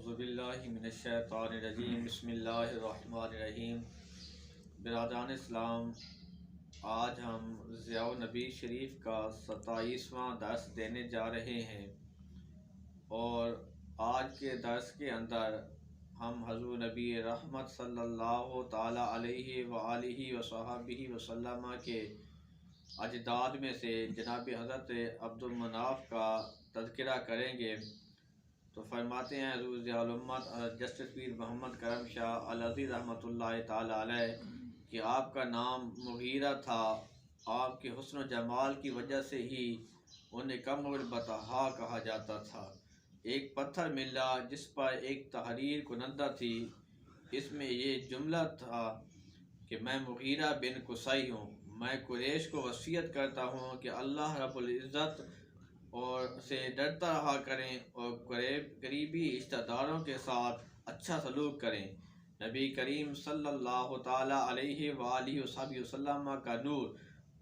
اعوذ باللہ من الشیطان الرجیم بسم اللہ الرحمن الرحیم۔ برادران اسلام، آج ہم ضیاء النبی شریف کا 27واں درس دینے جا رہے ہیں، اور آج کے درس کے اندر ہم حضور نبی رحمت صلی اللہ تعالی علیہ وآلہ وصحبہ وسلم کے اجداد میں سے جناب حضرت عبد المناف کا تذکرہ کریں گے۔ تو فرماتے ہیں حضور ضیاء الامت جسٹس پیر محمد کرم شاہ العزیز رحمۃ اللہ تعالی علیہ کہ آپ کا نام مغیرہ تھا۔ آپ کے حسن و جمال کی وجہ سے ہی انہیں کم البطحاء کہا جاتا تھا۔ ایک پتھر ملا جس پر ایک تحریر کنندہ تھی، اس میں یہ جملہ تھا کہ میں مغیرہ بن قصی ہوں، میں قریش کو وصیت کرتا ہوں کہ اللہ رب العزت اور سے ڈرتا رہا کریں اور قریبی رشتہ داروں کے ساتھ اچھا سلوک کریں۔ نبی کریم صلی اللہ تعالی علیہ وآلہ وسلم کا نور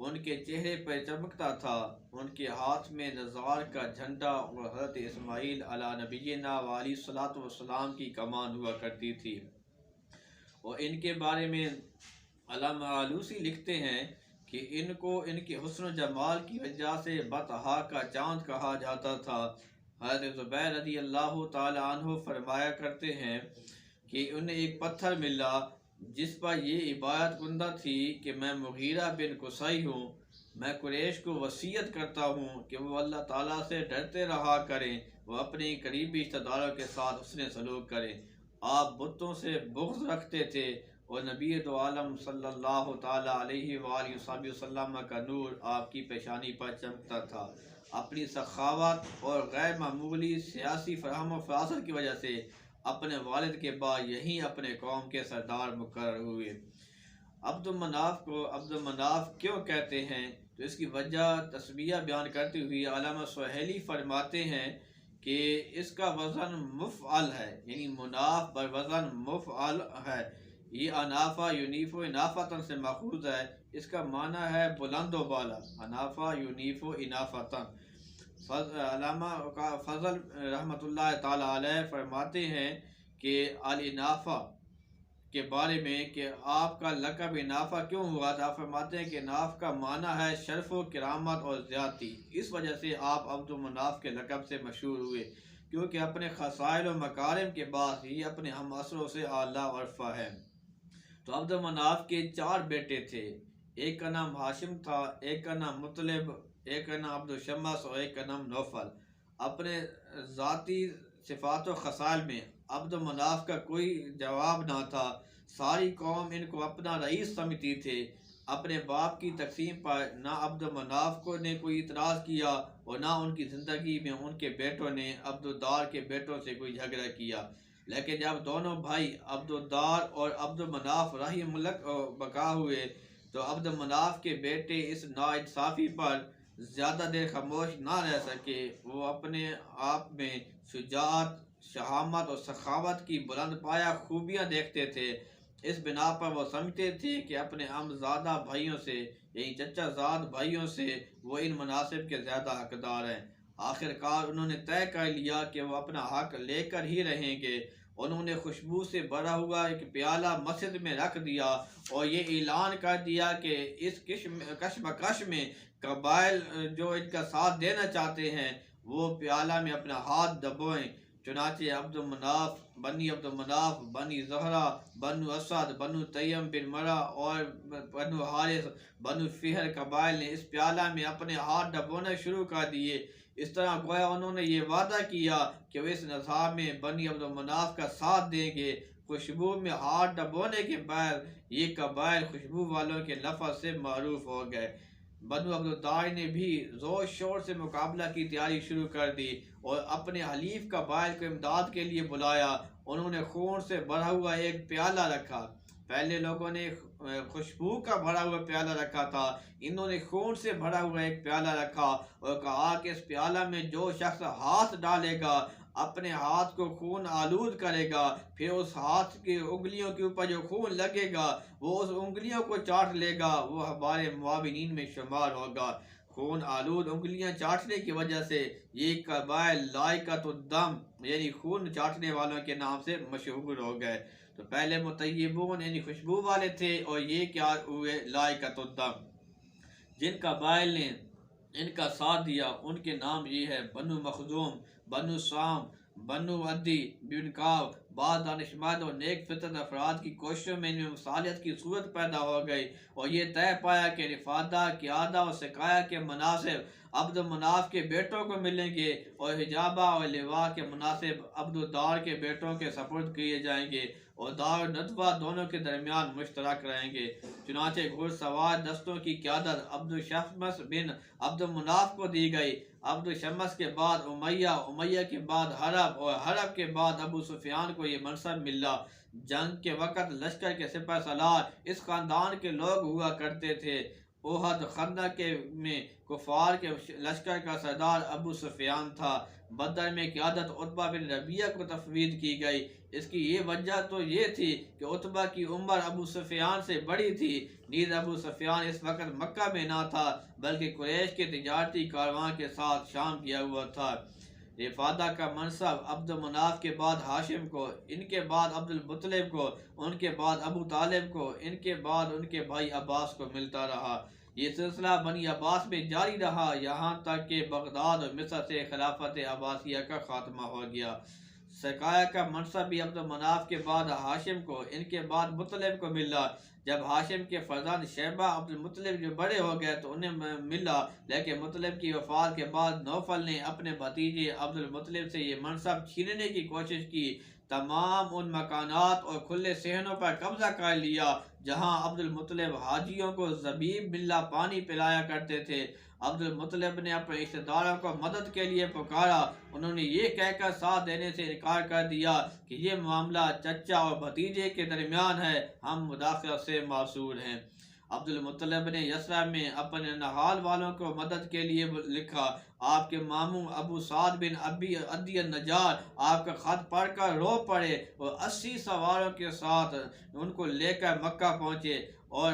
ان کے چہرے پر چمکتا تھا، ان کے ہاتھ میں نظار کا جھنڈا اور حضرت اسماعیل علی نبینا وعلیہ الصلوۃ والسلام کی کمان ہوا کرتی تھی۔ اور ان کے بارے میں علامہ آلوسی لکھتے ہیں کہ ان کو ان کے حسن و جمال کی وجہ سے بطحاء کا چاند کہا جاتا تھا۔ حضرت زبیر رضی اللہ تعالی عنہ فرمایا کرتے ہیں کہ انہیں ایک پتھر ملا جس پر یہ عبارت کنندہ تھی کہ میں مغیرہ بن قصی ہوں، میں قریش کو وصیت کرتا ہوں کہ وہ اللہ تعالیٰ سے ڈرتے رہا کریں، وہ اپنے قریبی رشتہ داروں کے ساتھ حسن سلوک کریں۔ آپ بتوں سے بغض رکھتے تھے اور نبی دو عالم صلی اللہ تعالی علیہ وآلہ وسلم کا نور آپ کی پیشانی پر چمکتا تھا۔ اپنی سخاوت اور غیر معمولی سیاسی فہم و فراست کی وجہ سے اپنے والد کے بعد یہیں اپنے قوم کے سردار مقرر ہوئے۔ عبد المناف کو عبد المناف کیوں کہتے ہیں تو اس کی وجہ تسمیہ بیان کرتے ہوئے علامہ سہیلی فرماتے ہیں کہ اس کا وزن مفعل ہے، یعنی مناف پر وزن مفعل ہے۔ یہ انافہ یونیف و انافتن سے ماخوذ ہے، اس کا معنی ہے بلند و بالا، انافہ یونیف و انافتن۔ علامہ فضل رحمۃ اللہ تعالی علیہ فرماتے ہیں کہ الانافہ کے بارے میں کہ آپ کا لقب انافہ کیوں ہوا تھا، فرماتے ہیں کہ ناف کا معنی ہے شرف و کرامت اور زیادتی، اس وجہ سے آپ عبد المناف کے لقب سے مشہور ہوئے، کیونکہ اپنے خصائل و مکارم کے بعد ہی اپنے ہم عصروں سے اعلیٰ عرفہ ہے۔ تو عبد المناف کے 4 بیٹے تھے، ایک کا نام ہاشم تھا، ایک کا نام مطلب، ایک کا نام عبد الشمس اور ایک کا نام نوفل۔ اپنے ذاتی صفات و خصائل میں عبد المناف کا کوئی جواب نہ تھا، ساری قوم ان کو اپنا رئیس سمجھتی تھے۔ اپنے باپ کی تقسیم پر نہ عبد المناف کو نے کوئی اعتراض کیا اور نہ ان کی زندگی میں ان کے بیٹوں نے عبد الدار کے بیٹوں سے کوئی جھگڑا کیا، لیکن جب دونوں بھائی عبد الدار اور عبد المناف راہی ملک بقا ہوئے تو عبد المناف کے بیٹے اس ناانصافی پر زیادہ دیر خاموش نہ رہ سکے۔ وہ اپنے آپ میں شجاعت، شہامت اور سخاوت کی بلند پایہ خوبیاں دیکھتے تھے، اس بنا پر وہ سمجھتے تھے کہ اپنے عمزادہ بھائیوں سے یعنی چچا زاد بھائیوں سے وہ ان مناصب کے زیادہ حقدار ہیں۔ آخر کار انہوں نے طے کر لیا کہ وہ اپنا حق لے کر ہی رہیں گے۔ انہوں نے خوشبو سے بھرا ہوا ایک پیالہ مسجد میں رکھ دیا اور یہ اعلان کر دیا کہ اس کشمکش میں قبائل جو ان کا ساتھ دینا چاہتے ہیں وہ پیالہ میں اپنا ہاتھ دبوئیں۔ چنانچہ عبد المناف، بنی زہرہ، بنو اسد، بنو تیم بن مرہ اور بنو حارث، بنو فہر قبائل نے اس پیالہ میں اپنے ہاتھ ڈبونے شروع کر دیے۔ اس طرح گویا انہوں نے یہ وعدہ کیا کہ وہ اس نظام میں بنی عبد المناف کا ساتھ دیں گے۔ خوشبو میں ہاتھ ڈبونے کے بعد یہ قبائل خوشبو والوں کے لفظ سے معروف ہو گئے۔ بنو عبد الدار نے بھی زور شور سے مقابلہ کی تیاری شروع کر دی اور اپنے حلیف قبائل کو امداد کے لیے بلایا۔ انہوں نے خون سے بھرا ہوا ایک پیالہ رکھا، پہلے لوگوں نے خوشبو کا بھرا ہوا پیالہ رکھا تھا، انہوں نے خون سے بھرا ہوا ایک پیالہ رکھا اور کہا کہ اس پیالہ میں جو شخص ہاتھ ڈالے گا اپنے ہاتھ کو خون آلود کرے گا، پھر اس ہاتھ کی انگلیوں کے اوپر جو خون لگے گا وہ اس انگلیوں کو چاٹ لے گا، وہ ہمارے معاونین میں شمار ہوگا۔ خون آلود انگلیاں چاٹنے کی وجہ سے یہ قبائل لائقۃ الدم یعنی خون چاٹنے والوں کے نام سے مشہور ہو گئے۔ تو پہلے مطیبون یعنی خوشبو والے تھے، اور یہ کیا ہوئے؟ لائقۃ الدم۔ جن قبائل نے ان کا ساتھ دیا ان کے نام یہ ہے: بنو مخزوم، بنو سام، بنو عدی بن کعب۔ بعض دانشمند اور نیک فطرت افراد کی کوششوں میں ان میں مصالحت کی صورت پیدا ہو گئی، اور یہ طے پایا کہ رفادہ، قیادہ اور سقایا کے مناصب عبد مناف کے بیٹوں کو ملیں گے، اور حجابہ اور لواء کے مناصب عبد الدار کے بیٹوں کے سپرد کیے جائیں گے، اور دار ندوہ دونوں کے درمیان مشترک رہیں گے۔ چنانچہ گھڑ سوار دستوں کی قیادت عبد الشمس بن عبد مناف کو دی گئی۔ عبد الشمس کے بعد امیہ کے بعد حرب، اور حرب کے بعد ابو سفیان کو یہ منصب ملا۔ جنگ کے وقت لشکر کے سپہ سالار اس خاندان کے لوگ ہوا کرتے تھے۔ احد خندق میں کفار کے لشکر کا سردار ابو سفیان تھا۔ بدر میں قیادت عتبہ بن ربیعہ کو تفویض کی گئی۔ اس کی یہ وجہ تو یہ تھی کہ عتبہ کی عمر ابو سفیان سے بڑی تھی، نیز ابو سفیان اس وقت مکہ میں نہ تھا بلکہ قریش کے تجارتی کارواں کے ساتھ شام گیا ہوا تھا۔ رفادہ کا منصب عبد مناف کے بعد ہاشم کو، ان کے بعد عبد المطلب کو، ان کے بعد ابو طالب کو، ان کے بعد ان کے بھائی عباس کو ملتا رہا۔ یہ سلسلہ بنی عباس میں جاری رہا یہاں تک کہ بغداد اور مصر سے خلافت عباسیہ کا خاتمہ ہو گیا۔ سقایا کا منصب بھی عبد مناف کے بعد ہاشم کو، ان کے بعد مطلب کو ملا۔ جب ہاشم کے فرزند شیبہ عبد المطلب جو بڑے ہو گئے تو انہیں ملا، لیکن مطلب کی وفات کے بعد نوفل نے اپنے بھتیجے عبد المطلب سے یہ منصب چھیننے کی کوشش کی۔ تمام ان مکانات اور کھلے صحنوں پر قبضہ کر لیا جہاں عبد المطلب حاجیوں کو زبیب ملا پانی پلایا کرتے تھے۔ عبد المطلب نے اپنے رشتہ داروں کو مدد کے لیے پکارا، انہوں نے یہ کہہ کر ساتھ دینے سے انکار کر دیا کہ یہ معاملہ چچا اور بھتیجے کے درمیان ہے، ہم مداخلت سے معصور ہیں۔ عبد المطلب نے یسرع میں اپنے نہال والوں کو مدد کے لیے لکھا۔ آپ کے ماموں ابو سعد بن عدی النجار آپ کا خط پڑھ کر رو پڑے اور 80 سواروں کے ساتھ ان کو لے کر مکہ پہنچے، اور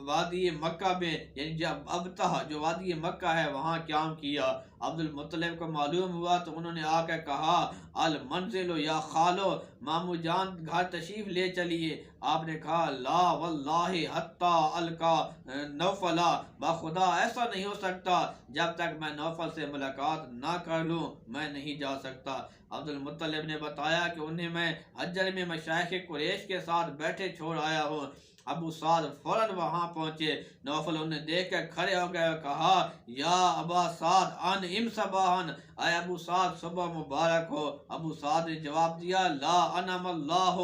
وادی مکہ میں یعنی جب ابتہ جو وادی مکہ ہے وہاں قیام کیا۔ عبد المطلب کو معلوم ہوا تو انہوں نے آ کر کہا: المنزل یا خالو، مامو جان گھر تشریف لے چلیے۔ آپ نے کہا: لا واللہ حتی القا نوفلا، بخدا ایسا نہیں ہو سکتا، جب تک میں نوفل سے ملاقات نہ کر لوں میں نہیں جا سکتا۔ عبد المطلب نے بتایا کہ انہیں میں حجر میں مشائخ قریش کے ساتھ بیٹھے چھوڑ آیا ہوں۔ ابو سعد فوراً وہاں پہنچے۔ نوفل انہیں دیکھ کر کھڑے ہو گئے اور کہا: یا ابا سعد انعم صباحا، اے ابو سعد صبح مبارک ہو۔ ابو سعد نے جواب دیا: لا انعم اللہ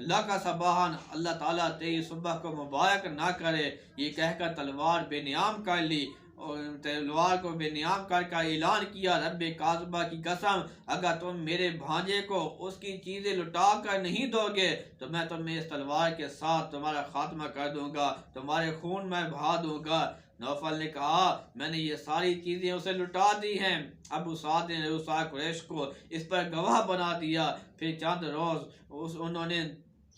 لک صباحا، اللہ تعالیٰ تیری صبح کو مبارک نہ کرے۔ یہ کہہ کر تلوار بے نیام کر لی، اور تلوار کو بے نیام کر کا اعلان کیا: رب کاذبہ کی قسم، اگر تم میرے بھانجے کو اس کی چیزیں لٹا کر نہیں دو گے تو میں تمہیں اس تلوار کے ساتھ تمہارا خاتمہ کر دوں گا، تمہارے خون میں بہا دوں گا۔ نوفل نے کہا: میں نے یہ ساری چیزیں اسے لٹا دی ہیں۔ ابو سعد نے رؤساء قریش کو اس پر گواہ بنا دیا۔ پھر چند روز انہوں نے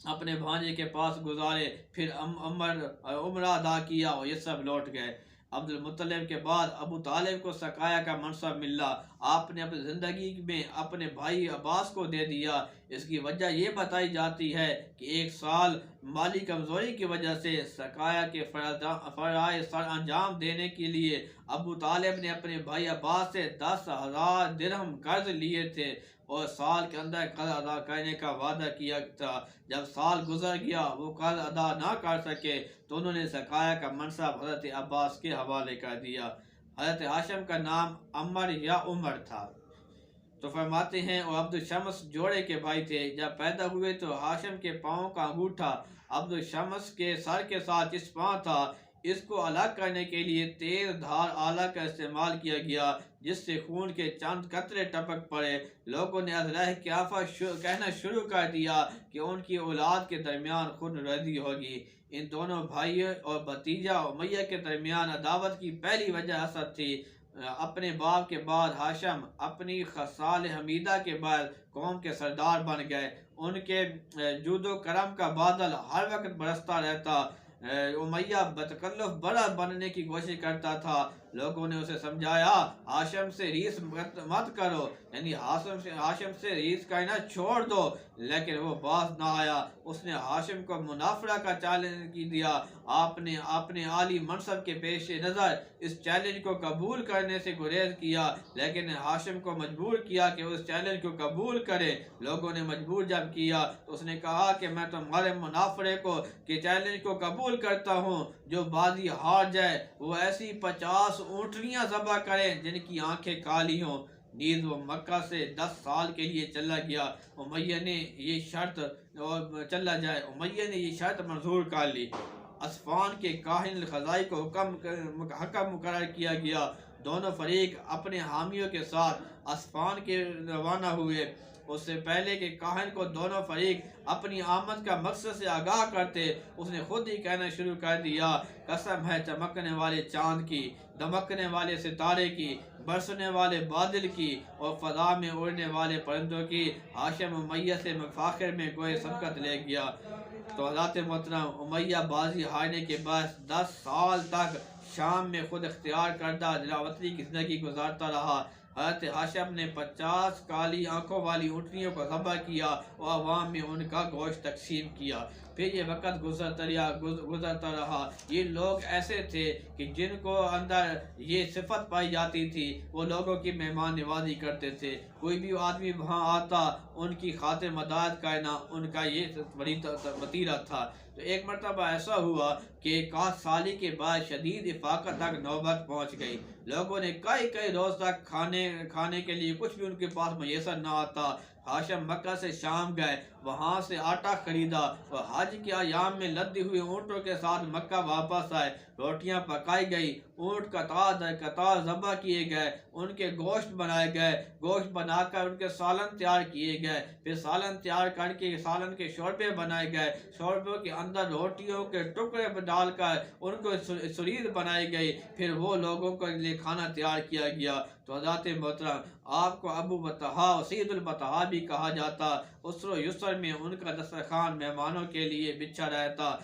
اپنے بھانجے کے پاس گزارے، پھر عمرہ ادا کیا اور یہ سب لوٹ گئے۔ عبد المطلب کے بعد ابو طالب کو سقایا کا منصب ملا۔ آپ نے اپنی زندگی میں اپنے بھائی عباس کو دے دیا۔ اس کی وجہ یہ بتائی جاتی ہے کہ 1 سال مالی کمزوری کی وجہ سے سقایا کے فرائض سر انجام دینے کے لیے ابو طالب نے اپنے بھائی عباس سے 10,000 درہم قرض لیے تھے اور سال کے اندر قرض ادا کرنے کا وعدہ کیا تھا۔ جب سال گزر گیا وہ قرض ادا نہ کر سکے تو انہوں نے سقایا کا منصب حضرت عباس کے حوالے کر دیا۔ حضرت ہاشم کا نام عمر یا عمر تھا۔ تو فرماتے ہیں اور عبد الشمس جوڑے کے بھائی تھے۔ جب پیدا ہوئے تو ہاشم کے پاؤں کا انگوٹھا عبد الشمس کے سر کے ساتھ چسپاں تھا۔ اس کو الگ کرنے کے لیے تیز دھار آلہ کا استعمال کیا گیا جس سے خون کے چند قطرے ٹپک پڑے۔ لوگوں نے ازرہ قیافہ کہنا شروع کر دیا کہ ان کی اولاد کے درمیان خون ریزی ہوگی۔ ان دونوں بھائی اور بھتیجا امیہ کے درمیان عداوت کی پہلی وجہ حسد تھی۔ اپنے باپ کے بعد ہاشم اپنی خصال حمیدہ کے بعد قوم کے سردار بن گئے۔ ان کے جود و کرم کا بادل ہر وقت برستا رہتا۔ امیہ بتکلف بڑا بننے کی کوشش کرتا تھا لوگوں نے اسے سمجھایا ہاشم سے ریس مت کرو، یعنی ہاشم سے ریس کہنا چھوڑ دو، لیکن وہ باز نہ آیا۔ اس نے ہاشم کو منافرہ کا چیلنج دیا۔ آپ نے اپنے عالی منصب کے پیش نظر اس چیلنج کو قبول کرنے سے گریز کیا، لیکن ہاشم کو مجبور کیا کہ اس چیلنج کو قبول کرے۔ لوگوں نے مجبور جب کیا تو اس نے کہا کہ میں تمہارے منافرے کے چیلنج کو قبول کرتا ہوں، جو بازی ہار جائے وہ ایسی 50 اونٹنیاں ذبح کرے جن کی آنکھیں کالی ہوں۔ نیز وہ مکہ سے 10 سال کے لیے چلا گیا۔ امیہ نے یہ شرط منظور کر لی۔ اسفان کے کاہن الخزائی کو حکم مقرر کیا گیا۔ دونوں فریق اپنے حامیوں کے ساتھ اسفان کے روانہ ہوئے۔ اس سے پہلے کہ کاہن کو دونوں فریق اپنی آمد کا مقصد سے آگاہ کرتے، اس نے خود ہی کہنا شروع کر دیا، قسم ہے چمکنے والے چاند کی، دمکنے والے ستارے کی، برسنے والے بادل کی اور فضا میں اڑنے والے پرندوں کی، ہاشم امیہ سے مفاخر میں گوئے سبقت لے گیا۔ تو حضرت محترم امیہ بازی ہارنے کے بعد 10 سال تک شام میں خود اختیار کردہ دلاوطنی کی زندگی گزارتا رہا۔ حضرت ہاشم نے 50 کالی آنکھوں والی اونٹنیوں کو ذبح کیا اور عوام میں ان کا گوشت تقسیم کیا۔ پھر یہ وقت گزرتا رہا۔ یہ لوگ ایسے تھے کہ جن کو اندر یہ صفت پائی جاتی تھی، وہ لوگوں کی مہمان نوازی کرتے تھے۔ کوئی بھی آدمی وہاں آتا، ان کی خاطر مدد کرنا ان کا یہ بڑی وتیرہ تھا۔ تو ایک مرتبہ ایسا ہوا کہ 61 سالی کے بعد شدید افاقت تک نوبت پہنچ گئی۔ لوگوں نے کئی روز تک کھانے کے لیے کچھ بھی ان کے پاس میسر نہ آتا۔ ہاشم مکہ سے شام گئے، وہاں سے آٹا خریدا اور حج کے ایام میں لدے ہوئے اونٹوں کے ساتھ مکہ واپس آئے۔ روٹیاں پکائی گئی، اونٹ قطار در قطار ذبح کیے گئے، ان کے گوشت بنائے گئے، گوشت بنا کر ان کے سالن تیار کیے گئے، پھر سالن تیار کر کے سالن کے شوربے بنائے گئے، شوربوں کے اندر روٹیوں کے ٹکڑے ڈال کر ان کو سرید بنائی گئی، پھر وہ لوگوں کے لیے کھانا تیار کیا گیا۔ تو حضرت محترم آپ کو ابو بطحا اور سید البطحا بھی کہا جاتا۔ اسر و یسر میں ان کا دسترخوان مہمانوں کے لیے بچھا رہتا۔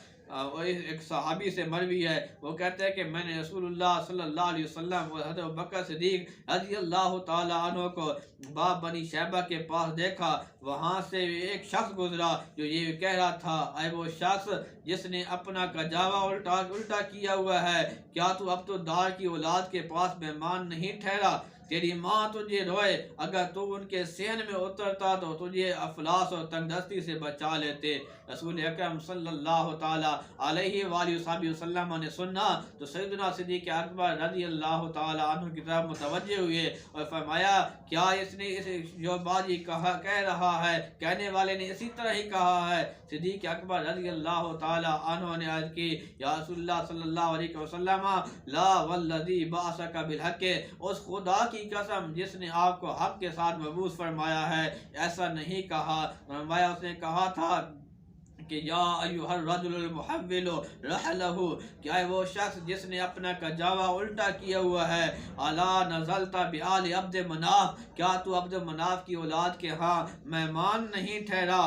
ایک صحابی سے مروی ہے، وہ کہتے ہیں کہ میں نے رسول اللہ صلی اللہ علیہ وسلم اور حضرت ابوبکر صدیق رضی اللہ تعالی عنہ کو باب بنی شیبہ کے پاس دیکھا۔ وہاں سے ایک شخص گزرا جو یہ کہہ رہا تھا، اے وہ شخص جس نے اپنا کجاوا الٹا کیا ہوا ہے، کیا تو اب تو دار کی اولاد کے پاس مہمان نہیں ٹھہرا؟ تیری ماں تجھے روئے، اگر تو ان کے صحن میں اترتا تو تجھے افلاس اور تنگ دستی سے بچا لیتے۔ رسول اکرم صلی اللہ تعالی علیہ وآلہ وسلم نے سنا تو سیدنا صدیق اکبر رضی اللہ تعالی عنہ کی طرف متوجہ ہوئے اور فرمایا، کیا اس نے جو بات یہ کہہ رہا ہے، کہنے والے نے اسی طرح ہی کہا ہے؟ صدیق اکبر رضی اللہ تعالی عنہ نے عرض کی، یا رسول اللہ صلی اللہ علیہ وسلم، لا والذی بعثک بالحق، اس خدا کی قسم جس نے آپ کو حق کے ساتھ مبعوث فرمایا ہے، ایسا نہیں کہا۔ فرمایا اس نے کہا تھا کہ یا ایھا الرجل المحول رحلہ، کیا ہے وہ شخص جس نے اپنا کجاوا الٹا کیا ہوا ہے، الا نزلت بآل عبد مناف، کیا تو عبد مناف کی اولاد کے ہاں مہمان نہیں ٹھہرا؟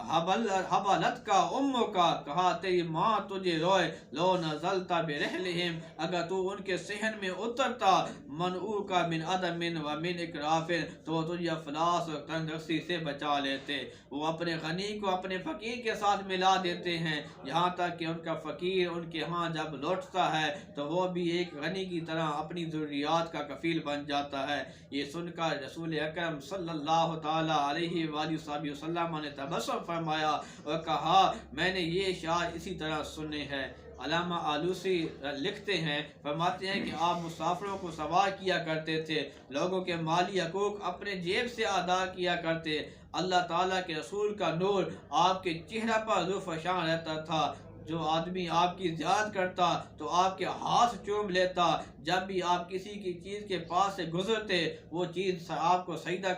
حبلت کا امو کا، کہا تیری ماں تجھے روئے، لو نزلت برحلہم، اگر تو ان کے صحن میں اترتا، منعو کا من عدم و من اکراف، تو تجھے افلاس اور تنگدستی سے بچا لیتے۔ وہ اپنے غنی کو اپنے فقیر کے ساتھ ملا دیتے ہیں، یہاں تک کہ ان کا فقیر ان کے ہاں جب لوٹتا ہے تو وہ بھی ایک غنی کی طرح اپنی ضروریات کا کفیل بن جاتا ہے۔ یہ سن کر رسول اکرم صلی اللہ تعالی علیہ وآلہ وسلم نے تبسم فرمایا اور کہا، میں نے یہ اشعار اسی طرح سنے ہیں۔ علامہ آلوسی لکھتے ہیں، فرماتے ہیں کہ آپ مسافروں کو سوار کیا کرتے تھے، لوگوں کے مالی حقوق اپنے جیب سے ادا کیا کرتے، اللہ تعالیٰ کے رسول کا نور آپ کے چہرہ پر ذو فشاں رہتا تھا، جو آدمی آپ کی زیارت کرتا تو آپ کے ہاتھ چوم لیتا، جب بھی آپ کسی کی چیز کے پاس سے گزرتے وہ چیز آپ کو سجدہ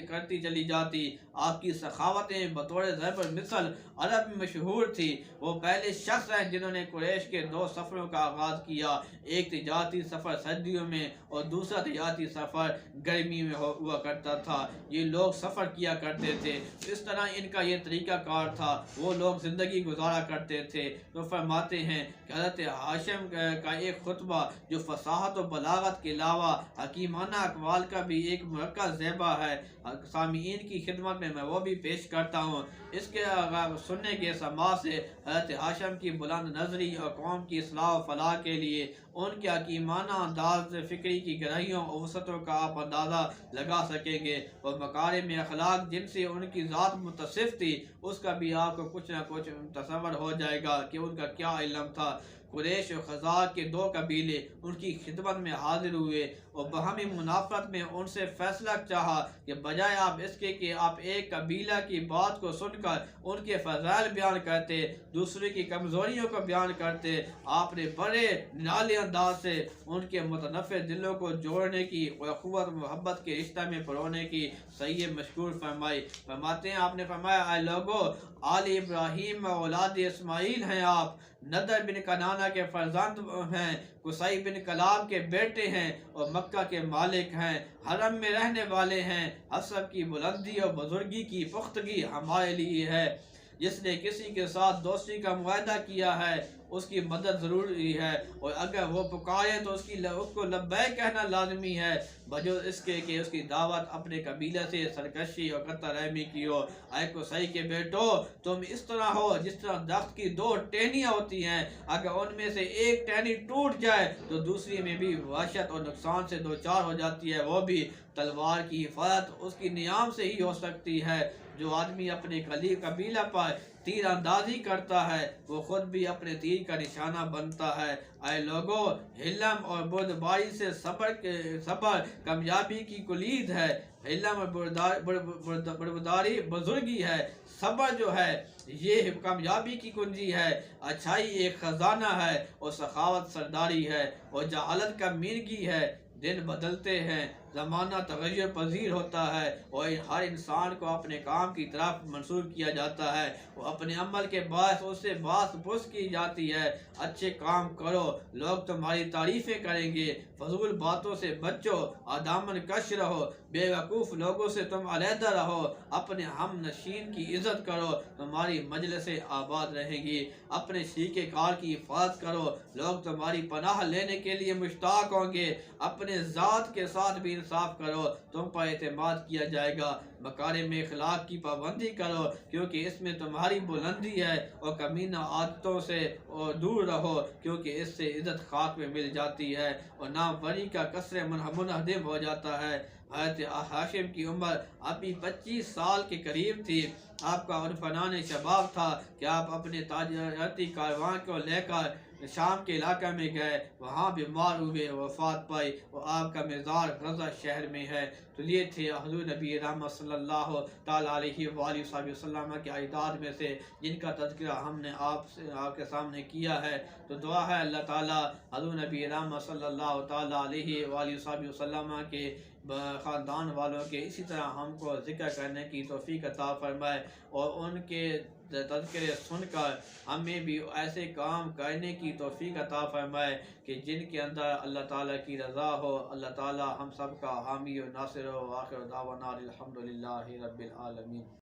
کرتی چلی جاتی۔ آپ کی سخاوتیں بطور ضرب المثل عرب میں مشہور تھی۔ وہ پہلے شخص ہیں جنہوں نے قریش کے 2 سفروں کا آغاز کیا، ایک تجارتی سفر سردیوں میں اور دوسرا تجارتی سفر گرمی میں ہوا کرتا تھا۔ یہ لوگ سفر کیا کرتے تھے، اس طرح ان کا یہ طریقہ کار تھا، وہ لوگ زندگی گزارا کرتے تھے۔ تو فرماتے ہیں کہ حضرت ہاشم کا ایک خطبہ جو فصاحت فصاحت و بلاغت کے علاوہ حکیمانہ اقوال کا بھی ایک مرکز زیبا ہے، سامعین کی خدمت میں وہ بھی پیش کرتا ہوں۔ اس کے سننے کے سماع سے حضرت ہاشم کی بلند نظری اور قوم کی اصلاح و فلاح کے لیے ان کے حکیمانہ انداز فکری کی گہرائیوں اور وسعتوں کا آپ اندازہ لگا سکیں گے، اور مکارم اخلاق جن سے ان کی ذات متصف تھی اس کا بھی آپ کو کچھ نہ کچھ تصور ہو جائے گا کہ ان کا کیا علم تھا۔ قریش و خزاعہ کے دو قبیلے ان کی خدمت میں حاضر ہوئے اور باہمی منافرت میں ان سے فیصلہ چاہا کہ بجائے آپ اس کے کہ آپ ایک قبیلہ کی بات کو سن کر ان کے فضائل بیان کرتے، دوسرے کی کمزوریوں کو بیان کرتے، آپ نے بڑے نرالی انداز سے ان کے متنفر دلوں کو جوڑنے کی اور اخوت محبت کے رشتہ میں پرونے کی صحیح مشکور فرمائی۔ فرماتے ہیں، آپ نے فرمایا، اے لوگو، آل ابراہیم و اولاد اسماعیل ہیں آپ، ندر بن کنانہ کے فرزند ہیں، قصی بن کلاب کے بیٹے ہیں اور مکہ کے مالک ہیں، حرم میں رہنے والے ہیں۔ حسب کی بلندی اور بزرگی کی پختگی ہمارے لیے ہے۔ جس نے کسی کے ساتھ دوستی کا معاہدہ کیا ہے اس کی مدد ضروری ہے، اور اگر وہ پکارے تو اس کو لبیک کہنا لازمی ہے، بجز اس کے کہ اس کی دعوت اپنے قبیلہ سے سرکشی اور قطع رحمی کی ہو۔ اے قصی کے بیٹو، تم اس طرح ہو جس طرح درخت کی دو ٹہنیاں ہوتی ہیں، اگر ان میں سے ایک ٹہنی ٹوٹ جائے تو دوسری میں بھی وحشت اور نقصان سے دوچار ہو جاتی ہے، وہ بھی تلوار کی حفاظت اس کی نیام سے ہی ہو سکتی ہے۔ جو آدمی اپنے قبیلہ پر تیر اندازی کرتا ہے وہ خود بھی اپنے تیر کا نشانہ بنتا ہے۔ اے لوگو، حلم اور بردباری سے صبر کامیابی کی کلید ہے۔ حلم اور بردباری بزرگی ہے، صبر جو ہے یہ کامیابی کی کنجی ہے۔ اچھائی ایک خزانہ ہے اور سخاوت سرداری ہے، اور جہالت کا مینگی ہے۔ دن بدلتے ہیں، زمانہ تغیر پذیر ہوتا ہے، اور ہر انسان کو اپنے کام کی طرف منسوب کیا جاتا ہے، وہ اپنے عمل کے باعث اس سے باس پرس کی جاتی ہے۔ اچھے کام کرو، لوگ تمہاری تعریفیں کریں گے، فضول باتوں سے بچو اور دامن کش رہو، بے وقوف لوگوں سے تم علیحدہ رہو، اپنے ہم نشین کی عزت کرو، تمہاری مجلسیں آباد رہیں گی، اپنے شریک کار کی حفاظت کرو، لوگ تمہاری پناہ لینے کے لیے مشتاق ہوں گے، اپنے ذات کے ساتھ بھی انصاف کرو، تم پر اعتماد کیا جائے گا، مکارم اخلاق کی پابندی کرو کیونکہ اس میں تمہاری بلندی ہے، اور کمینہ عادتوں سے دور رہو کیونکہ اس سے عزت خاک میں مل جاتی ہے اور ناموری کا کثر منہدم ہو جاتا ہے۔ حضرت ہاشم کی عمر ابھی 25 سال کے قریب تھی۔ آپ کا عنفنان شباب تھا کہ آپ اپنے تجارتی کاروان کو لے کر شام کے علاقہ میں گئے، وہاں بیمار ہوئے، وفات پائی، اور آپ کا مزار غزہ شہر میں ہے۔ تو یہ تھے حضور نبی رحمت صلی اللہ تعالیٰ علیہ وآلہ وسلم کے اعداد میں سے جن کا تذکرہ ہم نے آپ کے سامنے کیا ہے۔ تو دعا ہے اللہ تعالیٰ حضور نبی رحمت صلی اللہ تعالیٰ علیہ وآلہ وسلم کے خاندان والوں کے اسی طرح ہم کو ذکر کرنے کی توفیق عطا فرمائے، اور ان کے تذکرے سن کر ہمیں بھی ایسے کام کرنے کی توفیق عطا فرمائے کہ جن کے اندر اللہ تعالیٰ کی رضا ہو۔ اللہ تعالیٰ ہم سب کا حامی و ناصر ہو۔ آخر دعوانا الحمدللہ رب العالمین۔